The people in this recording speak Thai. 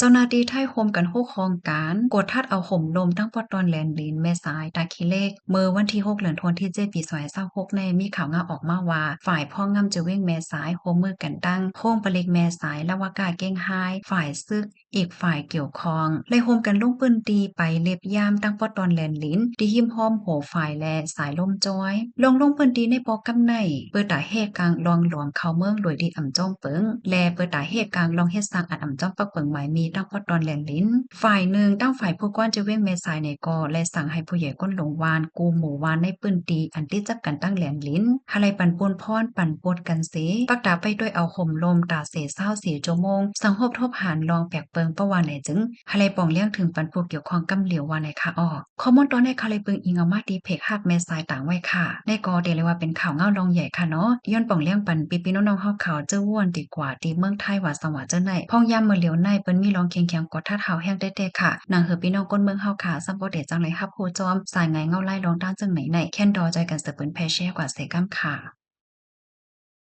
จ้าหน้าที่ไทยโฮมกันโฮกคองการกดทัดเอาห่มลมทั้งปอดตอนแลนลินแม่สายตาคิเลกเมื่อวันที่6เดือนธันวาคมที่7ปี2026ในมีข่าวงาออกมาว่าฝ่ายพ่องำจะเว้งแม่สายโฮมมือกันตั้งโค้งปลิกแม่สายและว่ากาเก้งไฮฝ่ายซึกอีกฝ่ายเกี่ยวข้องเลยโฮมกันลงปืนตีไปเล็บยามตั้งปอดตอนแลนลินที่หิมห้อมโหฝ่ายแลสายลมจอยลงปืนตีในปอกำในเปิดตาเหตุกลางลองหลวงเข้าเมืองโดยดีอ่ำจ้อมเปิงแลเปิดตาเหตุกลางลองเฮ็ดสร้างอัดอ่ำจ้อมปักเปิงหมายมีตั้งปอดตอนแลนลินฝ่ายหนึ่งตั้งฝ่ายผู้ก้อนจะเว้งเมษายในกอและสั่งให้ผู้ใหญ่ก้นหลงวานกูหมู่วานในปืนตีอันที่จับกันตั้งแหลนลิ้นฮาไลปันปนพรปั่นปดกันเสปักดาไปด้วยเอาห่มลมตาเสเศร้า4 ชั่วโมงสังหบทบหารลองแปลกเปิงประวานไหนจึงฮาไลปองเลี้ยงถึงปันผู้เกี่ยวข้องกำเหลียววานในค่ะออกข้อมูลตอนในคาไลเปิงอิงเอามาดีเพกหักแม่สายต่างไว้ค่ะในกอเดเลยว่าเป็นข่าวเงาลองใหญ่ค่ะเนาะย้อนปองเลี้ยงปันปีน้องๆเฮาข่าวเจ้าว่วนดีกว่าตีเมืองไทยว่าสว่าเจ้าไหนพ้องยามมื้อเหลียวในเปิ้นมีลองเคียงๆกดท่าเท้าแห้งเต้ๆค่ะนางเหือพี่น้องก้นเมืองเฮาค่ะซัมบ่ได้จังไหนฮับโหจอมสายไงเงาไล่ลองด้านจังไหนแค่นดอใจกันเสเปิ้นแพแช่กว่าเสก้ำค่ะ